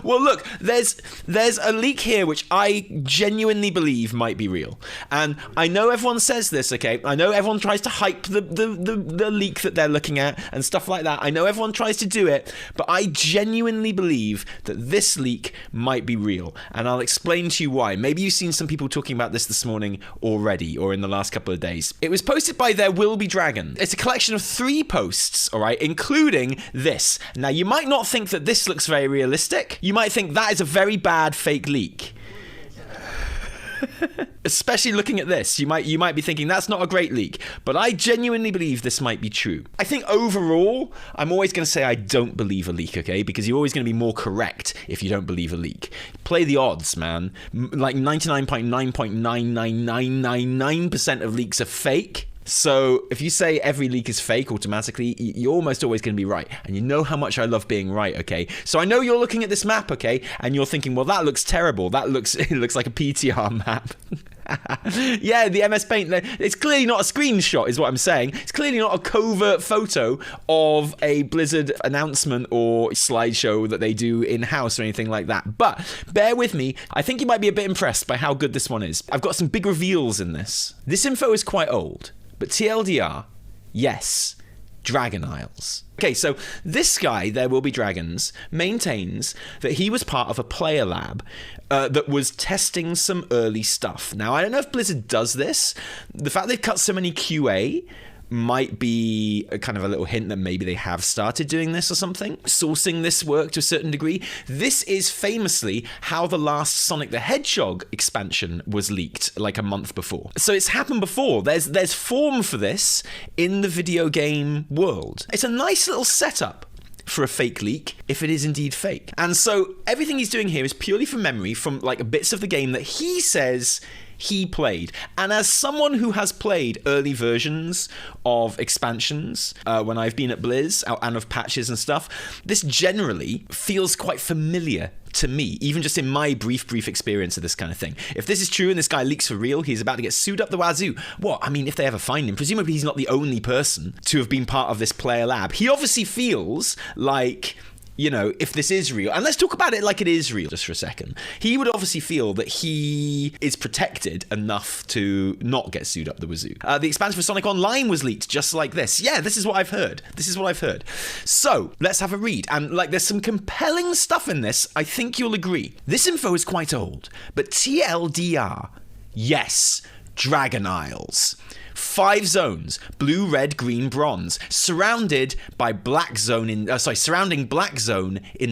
Well, look, there's a leak here which I genuinely believe might be real. And I know everyone says this, okay? I know everyone tries to hype the leak that they're looking at and stuff like that. I know everyone tries to do it, but I genuinely believe that this leak might be real. And I'll explain to you why. Maybe you've seen some people talking about this morning already, or in the last couple of days. It was posted by There Will Be Dragon. It's a collection of 3 posts, all right, including this. Now, you might not think that this looks very realistic. You might think that is a very bad fake leak. Especially looking at this, you might be thinking that's not a great leak, but I genuinely believe this might be true. I think overall, I'm always going to say I don't believe a leak, okay? Because you're always going to be more correct if you don't believe a leak. Play the odds, man. Like 99.9999999% of leaks are fake. So if you say every leak is fake automatically, you're almost always going to be right. And you know how much I love being right, okay? So I know you're looking at this map, okay? And you're thinking, well, that looks terrible. It looks like a PTR map. Yeah, the MS Paint, it's clearly not a screenshot is what I'm saying. It's clearly not a covert photo of a Blizzard announcement or slideshow that they do in-house or anything like that. But bear with me, I think you might be a bit impressed by how good this one is. I've got some big reveals in this. This info is quite old, but TLDR, yes, Dragon Isles. Okay, so this guy, There Will Be Dragons, maintains that he was part of a player lab that was testing some early stuff. Now, I don't know if Blizzard does this. The fact they've cut so many QA might be a kind of a little hint that maybe they have started doing this or something, sourcing this work to a certain degree. This is famously how the last Sonic the Hedgehog expansion was leaked like a month before. So it's happened before. There's form for this in the video game world. It's a nice little setup for a fake leak, if it is indeed fake. And so everything he's doing here is purely from memory, from like bits of the game that he says he played. And as someone who has played early versions of expansions when I've been at Blizz and of patches and stuff, this generally feels quite familiar to me, even just in my brief experience of this kind of thing. If this is true and this guy leaks for real, he's about to get sued up the wazoo. What? I mean, if they ever find him, presumably he's not the only person to have been part of this player lab. He obviously feels like, you know, if this is real, and let's talk about it like it is real just for a second, he would obviously feel that he is protected enough to not get sued up the wazoo. The expansion for Sonic Online was leaked just like this. Yeah, this is what I've heard. So, let's have a read. And, like, there's some compelling stuff in this. I think you'll agree. This info is quite old, but TLDR, yes, Dragon Isles. 5 zones, blue, red, green, bronze, surrounding black zone in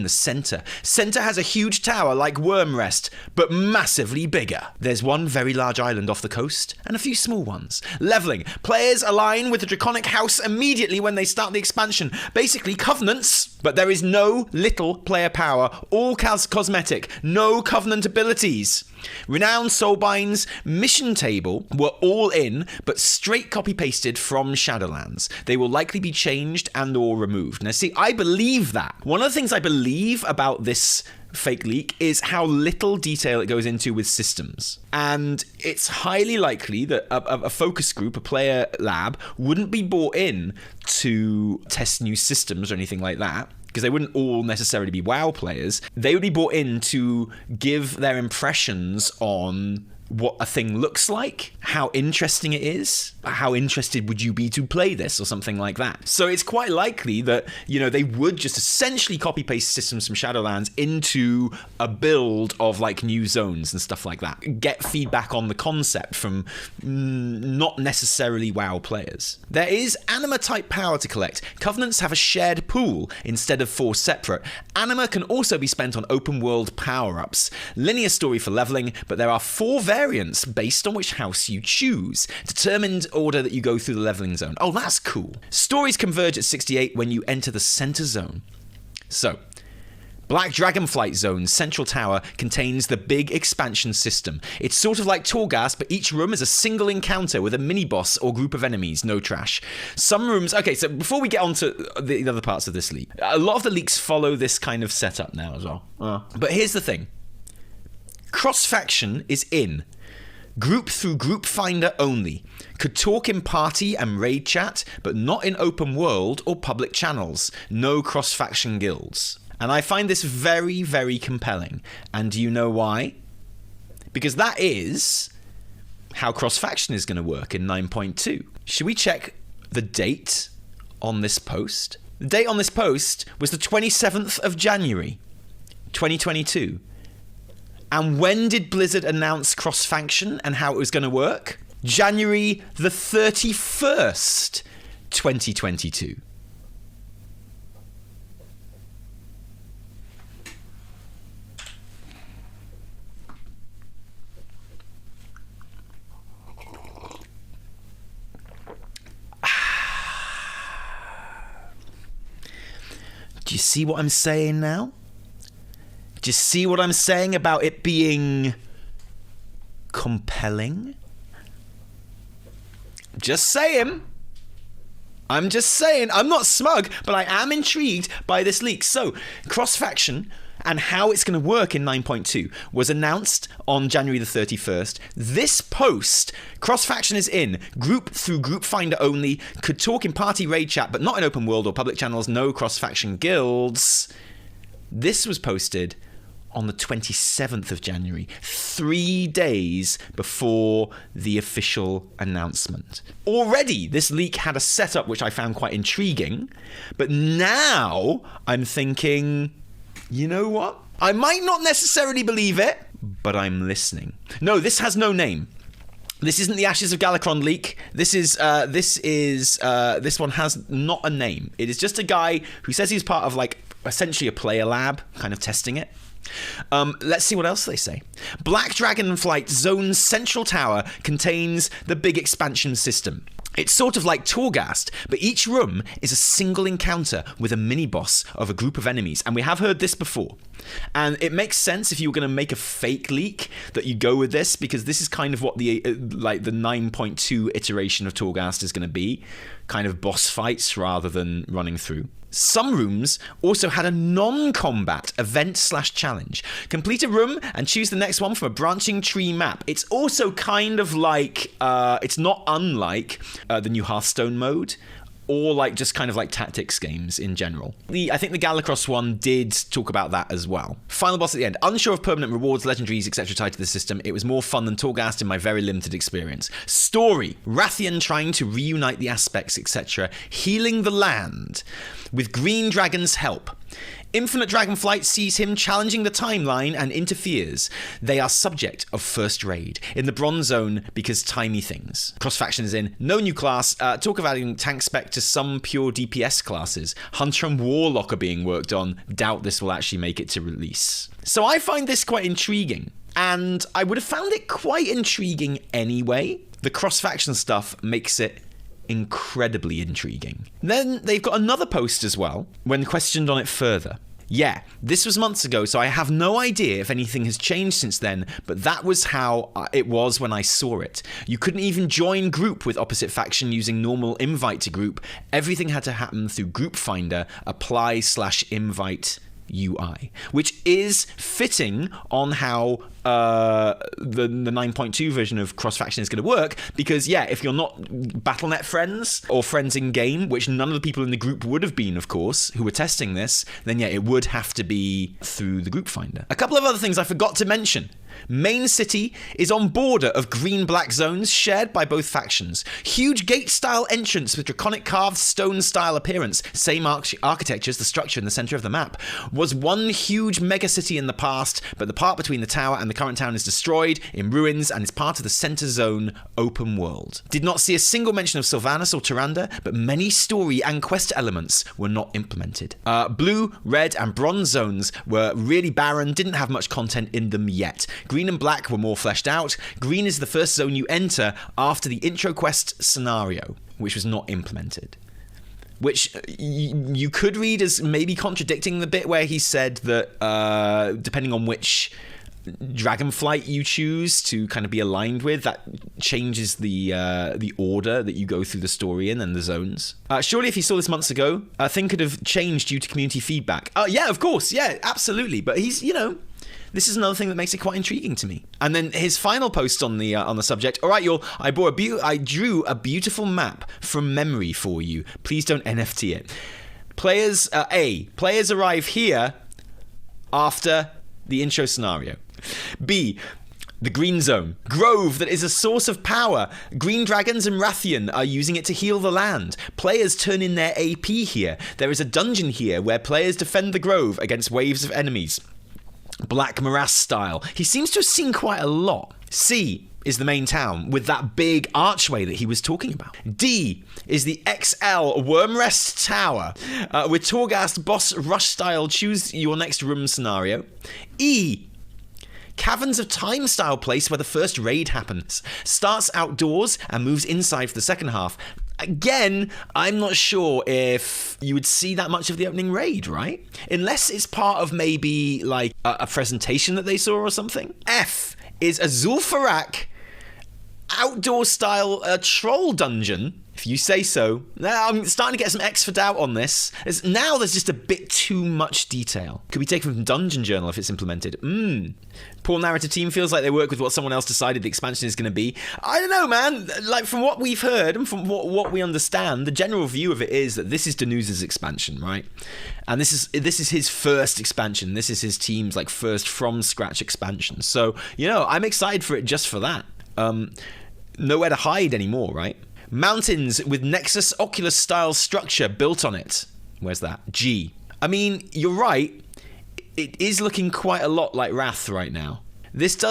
the center. Center has a huge tower like Wormrest, but massively bigger. There's one very large island off the coast and a few small ones. Leveling. Players align with the Draconic House immediately when they start the expansion. Basically covenants, but there is no little player power, all cosmetic, no covenant abilities. Renowned Soulbind's mission table were all in, but straight copy-pasted from Shadowlands. They will likely be changed and or removed. Now, see, I believe that. One of the things I believe about this fake leak is how little detail it goes into with systems. And it's highly likely that a focus group, a player lab, wouldn't be brought in to test new systems or anything like that, because they wouldn't all necessarily be WoW players. They would be brought in to give their impressions on what a thing looks like, how interesting it is, how interested would you be to play this, or something like that. So it's quite likely that, you know, they would just essentially copy-paste systems from Shadowlands into a build of, like, new zones and stuff like that. Get feedback on the concept from not necessarily WoW players. There is anima-type power to collect. Covenants have a shared pool instead of 4 separate. Anima can also be spent on open-world power-ups. Linear story for leveling, but there are 4 variants based on which house you choose. Determined order that you go through the leveling zone. Oh, that's cool. Stories converge at 68 when you enter the center zone. So, Black Dragonflight Zone's central tower contains the big expansion system. It's sort of like Torghast, but each room is a single encounter with a mini-boss or group of enemies, no trash. Some rooms... Okay, so before we get on to the other parts of this leak, a lot of the leaks follow this kind of setup now as well. But here's the thing. Cross-faction is in. Group through group finder only. Could talk in party and raid chat, but not in open world or public channels. No cross-faction guilds. And I find this very, very compelling. And do you know why? Because that is how cross-faction is going to work in 9.2. Should we check the date on this post? The date on this post was the 27th of January, 2022. And when did Blizzard announce cross-faction and how it was going to work? January the 31st, 2022. Do you see what I'm saying now? Do you see what I'm saying about it being compelling? Just saying. I'm just saying. I'm not smug, but I am intrigued by this leak. So, cross-faction and how it's going to work in 9.2 was announced on January the 31st. This post, cross-faction is in, group through group finder only, could talk in party raid chat, but not in open world or public channels, no cross-faction guilds. This was posted on the 27th of January, 3 days before the official announcement. Already, this leak had a setup which I found quite intriguing, but now I'm thinking, you know what? I might not necessarily believe it, but I'm listening. No, this has no name. This isn't the Ashes of Galkarond leak. This one has not a name. It is just a guy who says he's part of like essentially a player lab, kind of testing it. Let's see what else they say. Black Dragonflight Zone's central tower contains the big expansion system. It's sort of like Torghast, but each room is a single encounter with a mini-boss of a group of enemies. And we have heard this before. And it makes sense if you were going to make a fake leak that you go with this, because this is kind of what the 9.2 iteration of Torghast is going to be. Kind of boss fights rather than running through. Some rooms also had a non-combat event/challenge. Complete a room and choose the next one from a branching tree map. It's also kind of like, it's not unlike the new Hearthstone mode, or like just kind of like tactics games in general. I think the Galkarond one did talk about that as well. Final boss at the end. Unsure of permanent rewards, legendaries, etc. tied to the system. It was more fun than Torghast in my very limited experience. Story. Wrathion trying to reunite the aspects, etc. Healing the land with Green Dragon's help. Infinite Dragonflight sees him challenging the timeline and interferes. They are subject of first raid in the Bronze Zone because tiny things. Cross-faction is in. No new class. Talk of adding tank spec to some pure DPS classes. Hunter and Warlock are being worked on. Doubt this will actually make it to release. So I find this quite intriguing. And I would have found it quite intriguing anyway. The cross-faction stuff makes it incredibly intriguing. Then they've got another post as well, when questioned on it further. Yeah, this was months ago, so I have no idea if anything has changed since then, but that was how it was when I saw it. You couldn't even join group with opposite faction using normal invite to group. Everything had to happen through Group Finder, apply/invite UI, which is fitting on how the 9.2 version of cross-faction is going to work, because yeah, if you're not Battle.net friends or friends in game, which none of the people in the group would have been, of course, who were testing this, then yeah, it would have to be through the Group Finder. A couple of other things I forgot to mention. Main city is on border of green-black zones shared by both factions. Huge gate-style entrance with draconic carved stone-style appearance. Same architecture as the structure in the center of the map. Was one huge megacity in the past, but the part between the tower and the current town is destroyed, in ruins, and is part of the center zone open world. Did not see a single mention of Sylvanas or Tyrande, but many story and quest elements were not implemented. Blue, red, and bronze zones were really barren, didn't have much content in them yet. Green and black were more fleshed out. Green is the first zone you enter after the intro quest scenario, which was not implemented. Which you could read as maybe contradicting the bit where he said that depending on which Dragonflight you choose to kind of be aligned with, that changes the order that you go through the story in and the zones. Surely if he saw this months ago, a thing could have changed due to community feedback. Yeah, of course, yeah, absolutely. But he's, this is another thing that makes it quite intriguing to me. And then his final post on the subject. All right, y'all. I drew a beautiful map from memory for you. Please don't NFT it. Players arrive here after the intro scenario. B, the green zone. Grove that is a source of power. Green dragons and Wrathion are using it to heal the land. Players turn in their AP here. There is a dungeon here where players defend the grove against waves of enemies. Black Morass style. He seems to have seen quite a lot. C is the main town with that big archway that he was talking about. D is the XL Wormrest Tower with Torghast boss rush style choose your next room scenario. E, Caverns of Time style place where the first raid happens. Starts outdoors and moves inside for the second half. Again, I'm not sure if you would see that much of the opening raid, right? Unless it's part of maybe like a presentation that they saw or something. F is a Zul'Farrak outdoor style troll dungeon. If you say so. Now I'm starting to get some X for doubt on this. Now there's just a bit too much detail. Could be taken from Dungeon Journal if it's implemented. Poor narrative team feels like they work with what someone else decided the expansion is going to be. I don't know, man. Like, from what we've heard and from what we understand, the general view of it is that this is Danusa's expansion, right? And this is his first expansion. This is his team's like first from scratch expansion. So, you know, I'm excited for it just for that. Nowhere to hide anymore, right? Mountains with Nexus Oculus style structure built on it. Where's that? G. I mean, you're right. It is looking quite a lot like Wrath right now. This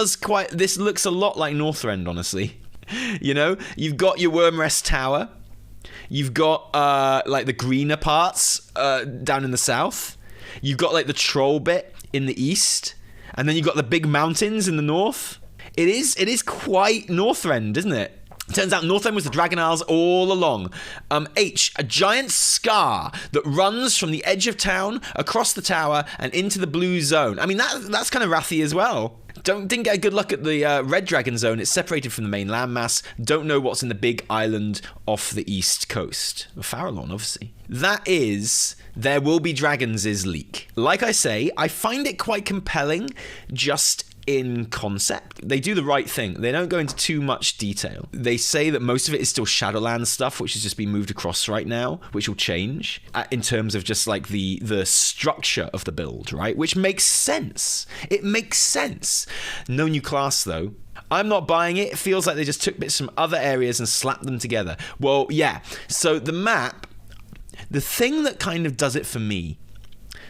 looks a lot like Northrend, honestly. You know, you've got your Wormrest Tower. You've got like the greener parts down in the south. You've got like the troll bit in the east, and then you've got the big mountains in the north. It is quite Northrend, isn't it? Turns out Northrend was the Dragon Isles all along. H, a giant scar that runs from the edge of town, across the tower, and into the blue zone. I mean, that's kind of Wrathy as well. Didn't get a good look at the Red Dragon Zone. It's separated from the main landmass. Don't know what's in the big island off the east coast. Farallon, obviously. That is There Will Be Dragons' leak. Like I say, I find it quite compelling just in concept. They do the right thing. They don't go into too much detail. They say that most of it is still Shadowlands stuff, which has just been moved across right now, which will change in terms of just like the structure of the build, right? Which makes sense. It makes sense. No new class, though. I'm not buying it. It feels like they just took bits from other areas and slapped them together. Well, yeah. So the map, the thing that kind of does it for me,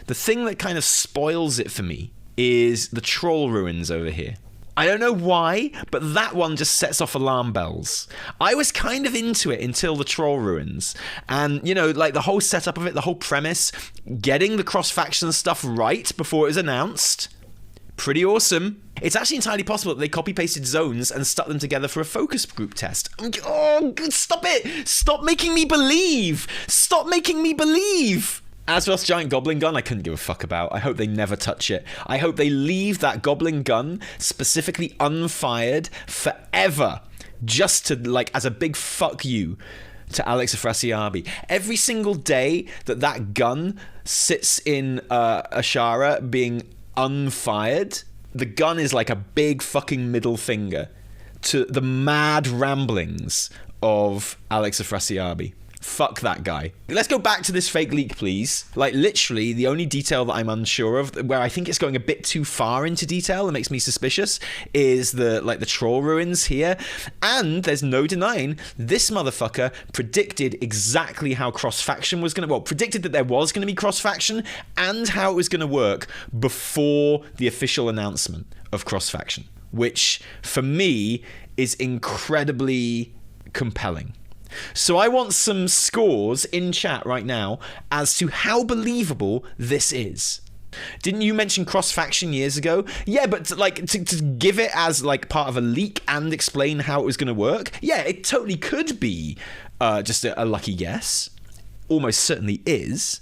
the thing that kind of spoils it for me, is the troll ruins over here. I don't know why, but that one just sets off alarm bells. I was kind of into it until the troll ruins. And, you know, like the whole setup of it, the whole premise, getting the cross-faction stuff right before it was announced, pretty awesome. It's actually entirely possible that they copy-pasted zones and stuck them together for a focus group test. Oh, stop it! Stop making me believe! Stop making me believe! Azeroth's giant goblin gun, I couldn't give a fuck about. I hope they never touch it. I hope they leave that goblin gun specifically unfired forever, just to, like, as a big fuck you to Alex Afrasiabi. Every single day that gun sits in Ashara being unfired, the gun is like a big fucking middle finger to the mad ramblings of Alex Afrasiabi. Fuck that guy. Let's go back to this fake leak, please. Like, literally, the only detail that I'm unsure of, where I think it's going a bit too far into detail and makes me suspicious, is the troll ruins here. And there's no denying this motherfucker predicted exactly how cross-faction was going to... Well, predicted that there was going to be cross-faction and how it was going to work before the official announcement of cross-faction, which, for me, is incredibly compelling. So I want some scores in chat right now as to how believable this is. Didn't you mention cross-faction years ago? Yeah, but to give it as like part of a leak and explain how it was going to work, yeah, it totally could be just a lucky guess. Almost certainly is.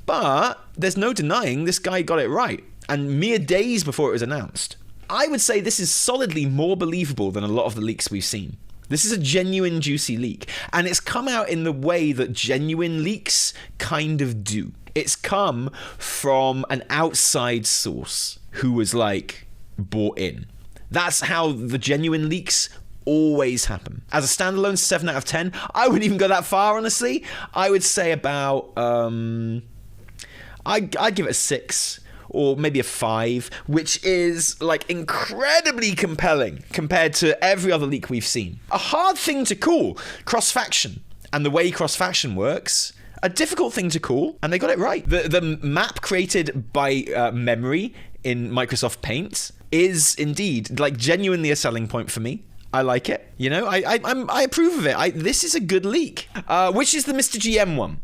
But there's no denying this guy got it right. And mere days before it was announced. I would say this is solidly more believable than a lot of the leaks we've seen. This is a genuine juicy leak, and it's come out in the way that genuine leaks kind of do. It's come from an outside source who was like bought in. That's how the genuine leaks always happen. As a standalone 7 out of 10, I wouldn't even go that far, honestly. I would say about I'd give it a 6 or maybe a 5, which is like incredibly compelling compared to every other leak we've seen. A hard thing to call, cross-faction, and the way cross-faction works, a difficult thing to call, and they got it right. The map created by memory in Microsoft Paint is indeed like genuinely a selling point for me. I like it. You know, I approve of it. This is a good leak. Which is the Mr. GM one?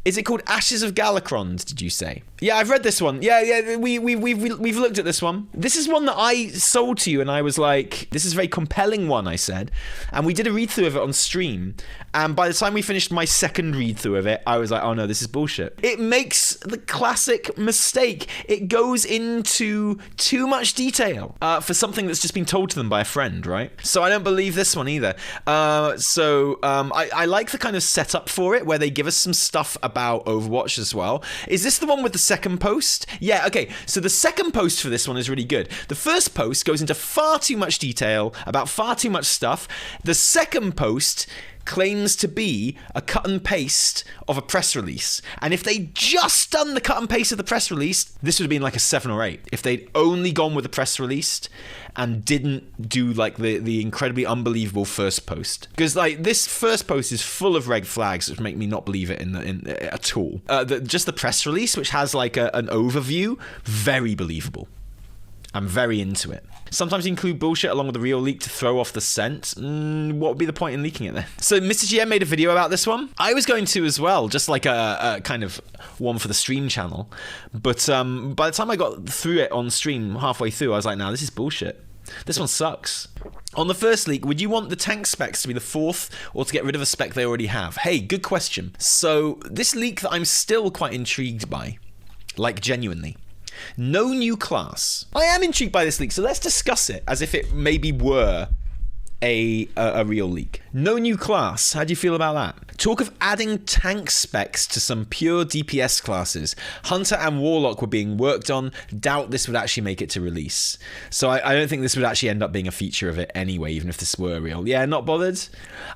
Is it called Ashes of Galkarond, did you say? Yeah, I've read this one. Yeah, we've looked at this one. This is one that I sold to you, and I was like, this is a very compelling one, I said. And we did a read-through of it on stream, and by the time we finished my second read-through of it, I was like, oh no, this is bullshit. It makes the classic mistake. It goes into too much detail for something that's just been told to them by a friend, right? So I don't believe this one either. I like the kind of setup for it, where they give us some stuff about Overwatch as well. Is this the one with the second post? Yeah, okay. So the second post for this one is really good. The first post goes into far too much detail about far too much stuff. The second post claims to be a cut and paste of a press release. And if they'd just done the cut and paste of the press release, this would have been like a 7 or 8. If they'd only gone with the press release and didn't do like the incredibly unbelievable first post. Because like this first post is full of red flags which make me not believe it at all. Just the press release, which has like an overview, very believable. I'm very into it. Sometimes you include bullshit along with the real leak to throw off the scent. What would be the point in leaking it then? So Mr. GM made a video about this one. I was going to as well, just like a kind of one for the stream channel. But by the time I got through it on stream halfway through, I was like, nah, this is bullshit. This one sucks. On the first leak, would you want the tank specs to be the 4th or to get rid of a spec they already have? Hey, good question. So this leak that I'm still quite intrigued by, like genuinely. No new class. I am intrigued by this leak, so let's discuss it as if it maybe were a real leak. No new class. How do you feel about that? Talk of adding tank specs to some pure DPS classes. Hunter and Warlock were being worked on. Doubt this would actually make it to release. So I don't think this would actually end up being a feature of it anyway, even if this were real. Yeah, not bothered?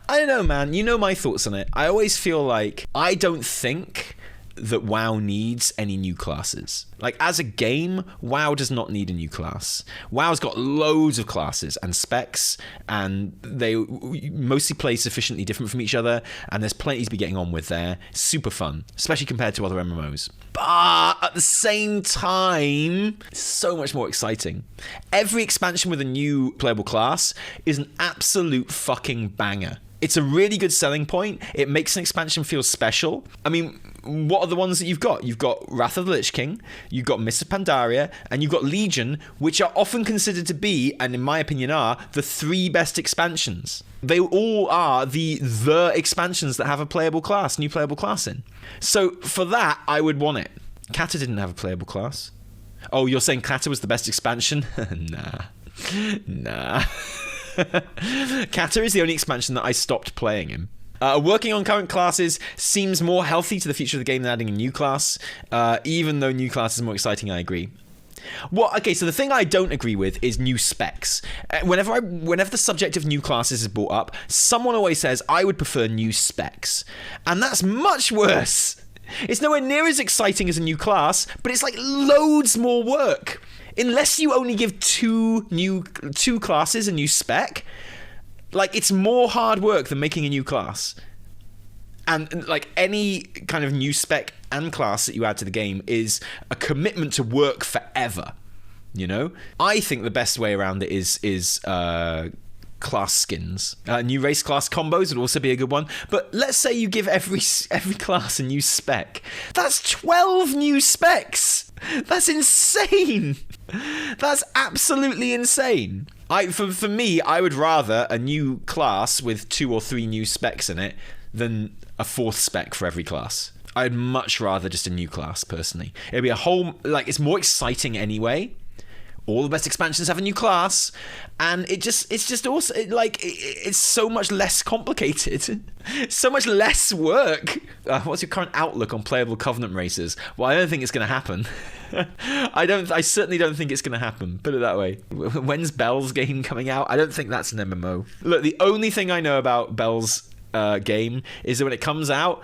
I don't know, man. You know my thoughts on it. I always feel like I don't think that WoW needs any new classes. Like, as a game, WoW does not need a new class. WoW's got loads of classes and specs, and they mostly play sufficiently different from each other, and there's plenty to be getting on with there. Super fun, especially compared to other MMOs. But at the same time, it's so much more exciting. Every expansion with a new playable class is an absolute fucking banger. It's a really good selling point. It makes an expansion feel special. I mean, what are the ones that you've got? You've got Wrath of the Lich King, you've got Mists of Pandaria, and you've got Legion, which are often considered to be, and in my opinion are, the 3 best expansions. They all are the expansions that have a playable class, new playable class in. So for that, I would want it. Kata didn't have a playable class. Oh, you're saying Kata was the best expansion? Nah. Kata is the only expansion that I stopped playing in. Working on current classes seems more healthy to the future of the game than adding a new class. Even though new class is more exciting, I agree. Okay, so the thing I don't agree with is new specs. Whenever the subject of new classes is brought up, someone always says, I would prefer new specs. And that's much worse. It's nowhere near as exciting as a new class, but it's like loads more work. Unless you only give two classes a new spec, like, it's more hard work than making a new class. And like any kind of new spec and class that you add to the game is a commitment to work forever. You know, I think the best way around it is class skins. New race class combos would also be a good one. But let's say you give every class a new spec. That's 12 new specs. That's insane. That's absolutely insane. For me, I would rather a new class with 2 or 3 new specs in it than a 4th spec for every class. I'd much rather just a new class, personally. It'd be a whole, like, it's more exciting anyway. All the best expansions have a new class, and it's just also it's so much less complicated, so much less work. What's your current outlook on playable Covenant races? Well, I don't think it's going to happen. I certainly don't think it's going to happen. Put it that way. When's Bell's game coming out? I don't think that's an MMO. Look, the only thing I know about Bell's game is that when it comes out,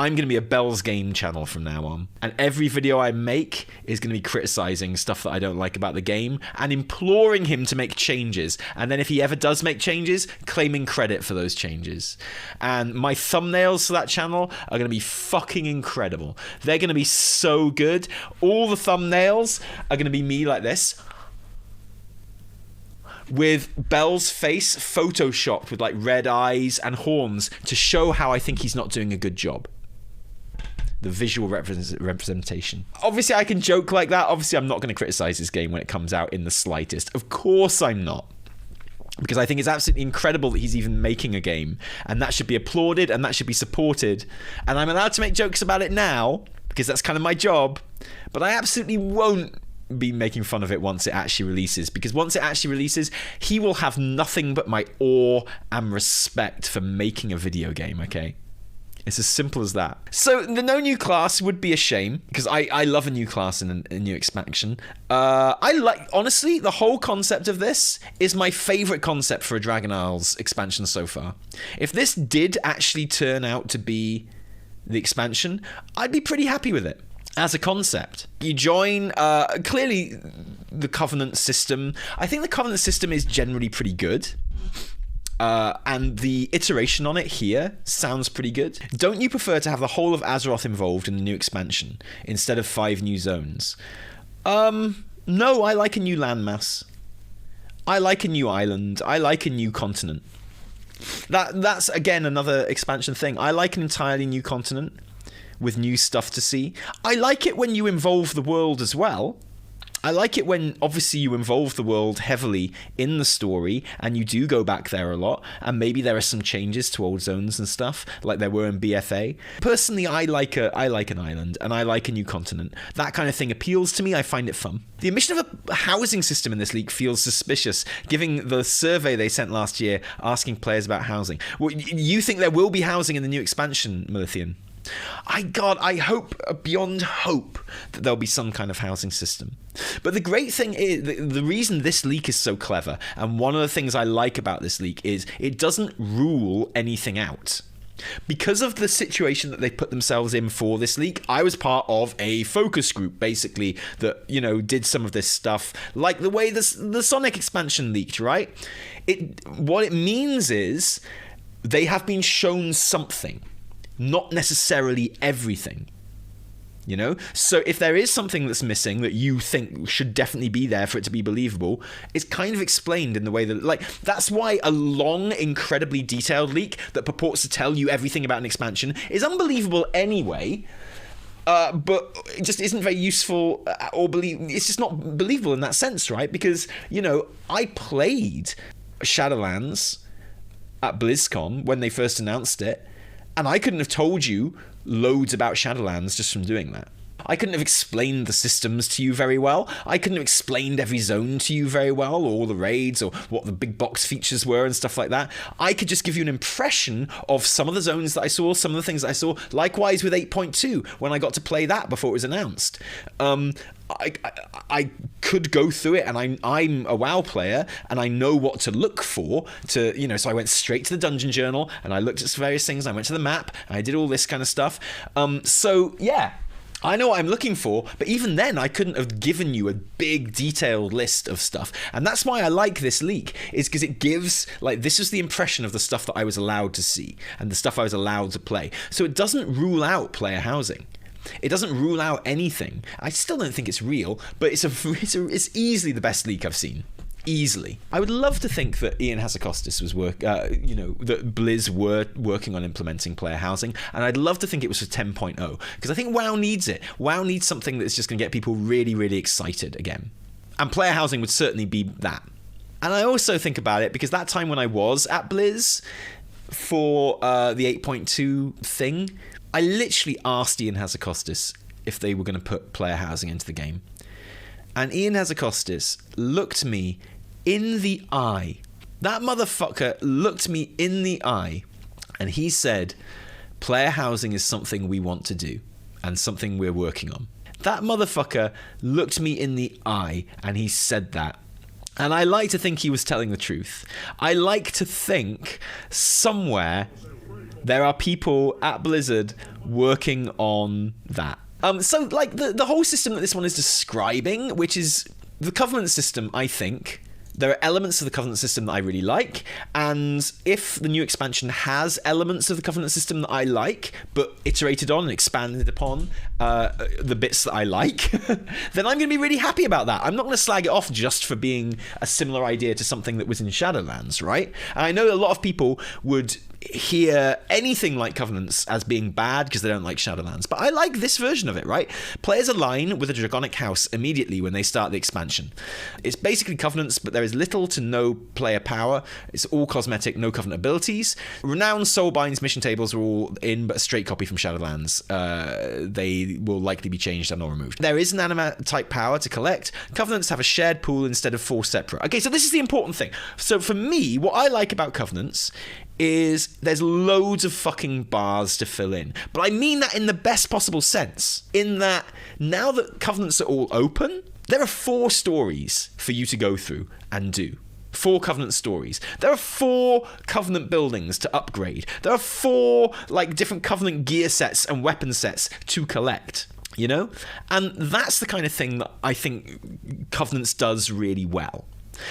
I'm going to be a Bell's Game channel from now on. And every video I make is going to be criticizing stuff that I don't like about the game and imploring him to make changes. And then if he ever does make changes, claiming credit for those changes. And my thumbnails for that channel are going to be fucking incredible. They're going to be so good. All the thumbnails are going to be me like this, with Bell's face photoshopped with like red eyes and horns to show how I think he's not doing a good job. The visual representation. Obviously, I can joke like that. Obviously, I'm not going to criticize this game when it comes out in the slightest. Of course I'm not. Because I think it's absolutely incredible that he's even making a game. And that should be applauded and that should be supported. And I'm allowed to make jokes about it now, because that's kind of my job. But I absolutely won't be making fun of it once it actually releases, because once it actually releases, he will have nothing but my awe and respect for making a video game, okay? It's as simple as that. So the no new class would be a shame, because I love a new class in a new expansion. I like, honestly, the whole concept of this is my favorite concept for a Dragon Isles expansion so far. If this did actually turn out to be the expansion, I'd be pretty happy with it. As a concept, you join, clearly the Covenant system. I think the Covenant system is generally pretty good. And the iteration on it here sounds pretty good. Don't you prefer to have the whole of Azeroth involved in the new expansion instead of 5 new zones? No, I like a new landmass. I like a new island. I like a new continent. That's, again, another expansion thing. I like an entirely new continent with new stuff to see. I like it when you involve the world as well. I like it when, obviously, you involve the world heavily in the story and you do go back there a lot, and maybe there are some changes to old zones and stuff, like there were in BFA. Personally, I like an island and I like a new continent. That kind of thing appeals to me. I find it fun. The omission of a housing system in this league feels suspicious, given the survey they sent last year asking players about housing. Well, you think there will be housing in the new expansion, Wrathion? I hope, beyond hope, that there'll be some kind of housing system. But the great thing is, the reason this leak is so clever, and one of the things I like about this leak, is it doesn't rule anything out. Because of the situation that they put themselves in for this leak, I was part of a focus group, basically, that, did some of this stuff, like the way the Sonic expansion leaked, right? What it means is they have been shown something. Not necessarily everything, So if there is something that's missing that you think should definitely be there for it to be believable, it's kind of explained in the way that, that's why a long, incredibly detailed leak that purports to tell you everything about an expansion is unbelievable anyway, but it just isn't very useful it's just not believable in that sense, right? Because, I played Shadowlands at BlizzCon when they first announced it, and I couldn't have told you loads about Shadowlands just from doing that. I couldn't have explained the systems to you very well. I couldn't have explained every zone to you very well, or all the raids, or what the big box features were and stuff like that. I could just give you an impression of some of the zones that I saw, some of the things that I saw. Likewise with 8.2, when I got to play that before it was announced. I could go through it, and I'm a WoW player, and I know what to look for to, so I went straight to the dungeon journal, and I looked at various things, I went to the map, and I did all this kind of stuff. So yeah, I know what I'm looking for, but even then I couldn't have given you a big detailed list of stuff. And that's why I like this leak, is because it gives, this is the impression of the stuff that I was allowed to see and the stuff I was allowed to play. So it doesn't rule out player housing. It doesn't rule out anything. I still don't think it's real, but it's easily the best leak I've seen. Easily. I would love to think that Ian Hazzikostas was that Blizz were working on implementing player housing, and I'd love to think it was for 10.0, because I think WoW needs it. WoW needs something that's just going to get people really, really excited again. And player housing would certainly be that. And I also think about it, because that time when I was at Blizz for the 8.2 thing, I literally asked Ian Hazzikostas if they were going to put player housing into the game. And Ian Hazzikostas looked me in the eye. That motherfucker looked me in the eye, and he said, player housing is something we want to do and something we're working on. That motherfucker looked me in the eye, and he said that. And I like to think he was telling the truth. I like to think somewhere There are people at Blizzard working on that. So, like, the whole system that this one is describing, which is the Covenant system, I think... There are elements of the Covenant system that I really like, and if the new expansion has elements of the Covenant system that I like, but iterated on and expanded upon the bits that I like, then I'm going to be really happy about that. I'm not going to slag it off just for being a similar idea to something that was in Shadowlands, right? And I know a lot of people would hear anything like Covenants as being bad because they don't like Shadowlands, but I like this version of it, right? Players align with a Dragonic house immediately when they start the expansion. It's basically Covenants, but there is little to no player power. It's all cosmetic, no Covenant abilities. Renowned Soulbind's mission tables are all in, but a straight copy from Shadowlands. They will likely be changed and or removed. There is an anima type power to collect. Covenants have a shared pool instead of 4 separate. Okay, so this is the important thing. So for me, what I like about Covenants is there's loads of fucking bars to fill in. But I mean that in the best possible sense. In that, now that Covenants are all open, there are 4 stories for you to go through and do. 4 Covenant stories. There are 4 Covenant buildings to upgrade. There are 4, like, different Covenant gear sets and weapon sets to collect. You know? And that's the kind of thing that I think Covenants does really well.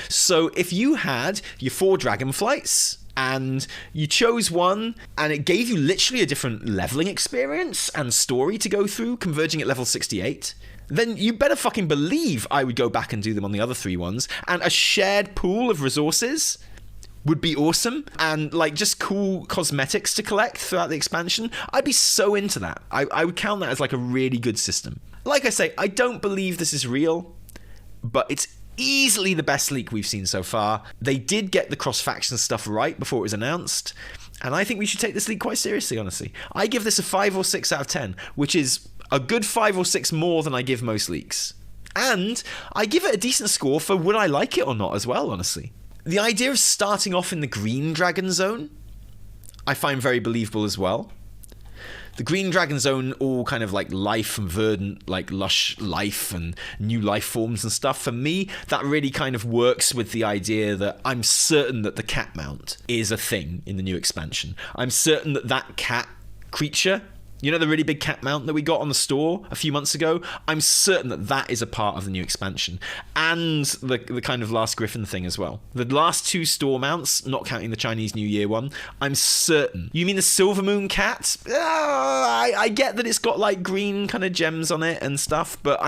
So if you had your 4 Dragonflights... and you chose one, and it gave you literally a different leveling experience and story to go through, converging at level 68, then you better fucking believe I would go back and do them on the other 3 ones. And a shared pool of resources would be awesome, and like just cool cosmetics to collect throughout the expansion. I'd be so into that. I would count that as like a really good system. Like I say, I don't believe this is real, but it's easily the best leak we've seen so far. They did get the cross-faction stuff right before it was announced, and I think we should take this leak quite seriously, honestly. I give this a 5 or 6 out of 10, which is a good 5 or 6 more than I give most leaks. And I give it a decent score for would I like it or not as well, honestly. The idea of starting off in the Green Dragon Zone, I find very believable as well. The Green Dragon Zone, all kind of like life and verdant, like lush life and new life forms and stuff. For me, that really kind of works with the idea that I'm certain that the cat mount is a thing in the new expansion. I'm certain that that cat creature, you know, the really big cat mount that we got on the store a few months ago, I'm certain that that is a part of the new expansion. And the kind of Last Griffin thing as well. The last 2 store mounts, not counting the Chinese New Year one, I'm certain. You mean the Silver Moon cat? I get that it's got like green kind of gems on it and stuff, but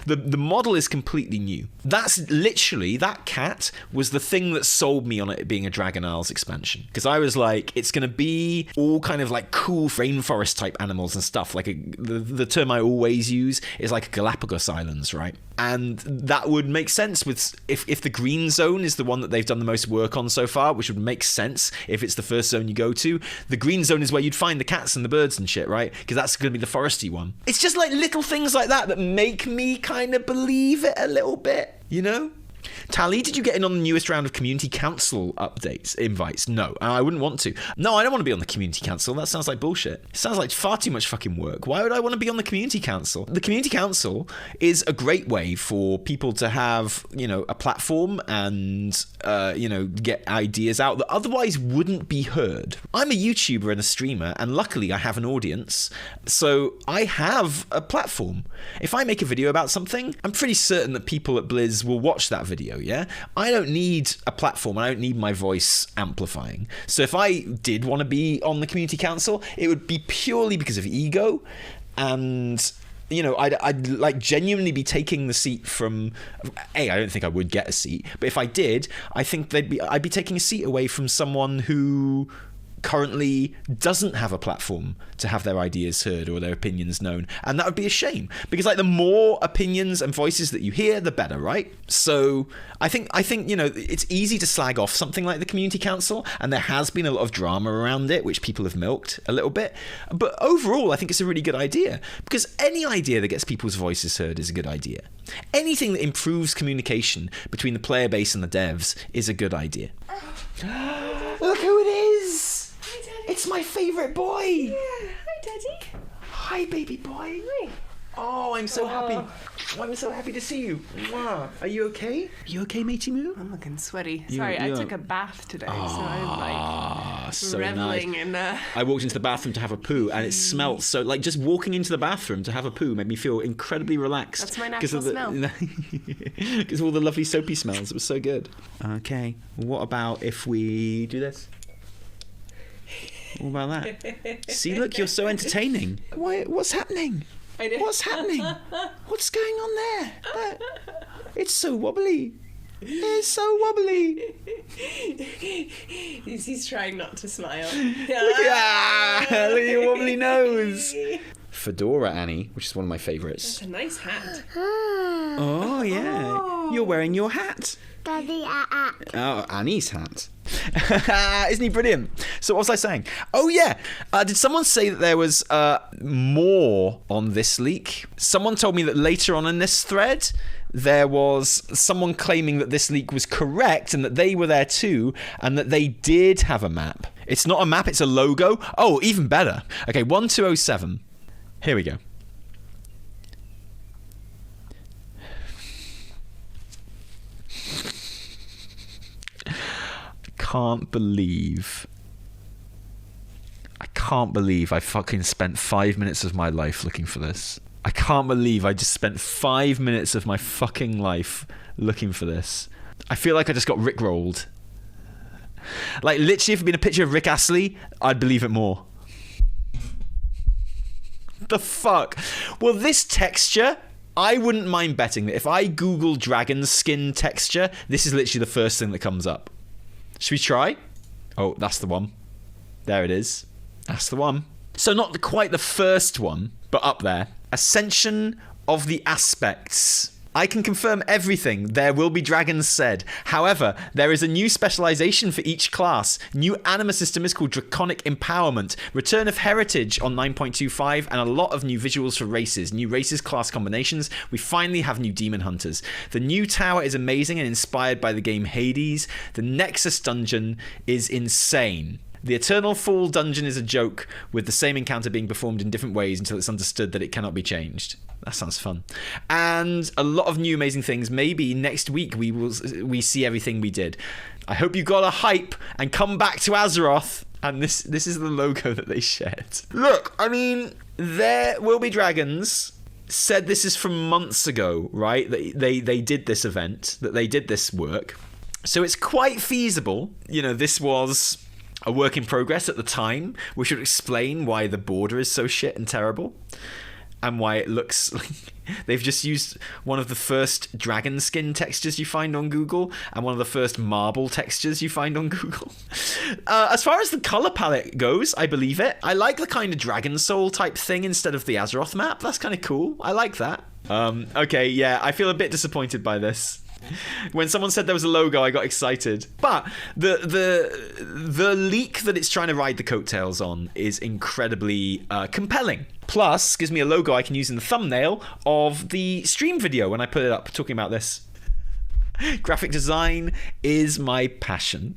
the model is completely new. That's literally, that cat was the thing that sold me on it being a Dragon Isles expansion. Because I was like, it's going to be all kind of like cool rainforest type animals and stuff. Like the term I always use is like Galapagos Islands, right? And that would make sense with if the green zone is the one that they've done the most work on so far, which would make sense if it's the first zone you go to. The green zone is where you'd find the cats and the birds and shit, right? Because that's going to be the foresty one. It's just like little things like that make me kind of believe it a little bit, you know? Tally, did you get in on the newest round of Community Council invites? No, I wouldn't want to. No, I don't want to be on the Community Council. That sounds like bullshit. It sounds like far too much fucking work. Why would I want to be on the Community Council? The Community Council is a great way for people to have, you know, a platform and, you know, get ideas out that otherwise wouldn't be heard. I'm a YouTuber and a streamer, and luckily I have an audience, so I have a platform. If I make a video about something, I'm pretty certain that people at Blizz will watch that video, yeah? I don't need a platform, I don't need my voice amplifying. So if I did want to be on the Community Council, it would be purely because of ego, and, you know, I'd like genuinely be taking the seat from... I don't think I would get a seat, but if I did, I think I'd be taking a seat away from someone who currently doesn't have a platform to have their ideas heard or their opinions known, and that would be a shame, because like the more opinions and voices that you hear, the better, right? So I think you know, it's easy to slag off something like the Community Council, and there has been a lot of drama around it which people have milked a little bit, but overall I think it's a really good idea, because any idea that gets people's voices heard is a good idea. Anything that improves communication between the player base and the devs is a good idea. Look who it is! Hi, Daddy. It's my favourite boy! Yeah. Hi, Daddy. Hi, baby boy. Hi. Oh, I'm so happy. I'm so happy to see you. Mwah. Are you okay? You okay, matey moo? I'm looking sweaty. Sorry, I took a bath today, so I'm like... so reveling nice. in I walked into the bathroom to have a poo, and it smelled so, like, just walking into the bathroom to have a poo made me feel incredibly relaxed. That's my natural smell. Because of all the lovely soapy smells. It was so good. Okay, what about if we do this? What about that? See, look, you're so entertaining. What's happening? What's happening? What's going on there? It's so wobbly. It's so wobbly. He's trying not to smile. Look at your wobbly nose. Fedora Annie, which is one of my favourites. That's a nice hat. Oh, yeah. You're wearing your hat. Daddy, Oh, Annie's hat. Isn't he brilliant? So what was I saying? Oh, yeah. Did someone say that there was more on this leak? Someone told me that later on in this thread, there was someone claiming that this leak was correct and that they were there too, and that they did have a map. It's not a map, it's a logo. Oh, even better. Okay, 1207. Here we go. I can't believe I fucking spent 5 minutes of my life looking for this. I can't believe I just spent 5 minutes of my fucking life looking for this. I feel like I just got rickrolled. Like, literally, if it had been a picture of Rick Astley, I'd believe it more. The fuck? Well, this texture, I wouldn't mind betting that if I Google dragon skin texture, this is literally the first thing that comes up. Should we try? Oh, that's the one. There it is. That's the one. So not quite the first one, but up there. Ascension of the Aspects. I can confirm everything. There will be dragons said. However, there is a new specialization for each class. New anima system is called Draconic Empowerment. Return of Heritage on 9.25 and a lot of new visuals for races. New races, class combinations. We finally have new demon hunters. The new tower is amazing and inspired by the game Hades. The Nexus dungeon is insane. The Eternal Fall dungeon is a joke, with the same encounter being performed in different ways until it's understood that it cannot be changed. That sounds fun. And a lot of new amazing things. Maybe next week we see everything we did. I hope you got a hype and come back to Azeroth. And this is the logo that they shared. Look, I mean, there will be dragons. Said this is from months ago, right? They did this event, that they did this work. So it's quite feasible. You know, this was a work in progress at the time. We should explain why the border is so shit and terrible, and why it looks like they've just used one of the first dragon skin textures you find on Google and one of the first marble textures you find on Google. As far as the color palette goes, I believe it. I like the kind of Dragon Soul type thing instead of the Azeroth map. That's kind of cool. I like that. Okay, yeah, I feel a bit disappointed by this. When someone said there was a logo, I got excited. But the leak that it's trying to ride the coattails on is incredibly compelling. Plus, gives me a logo I can use in the thumbnail of the stream video when I put it up, talking about this. Graphic design is my passion.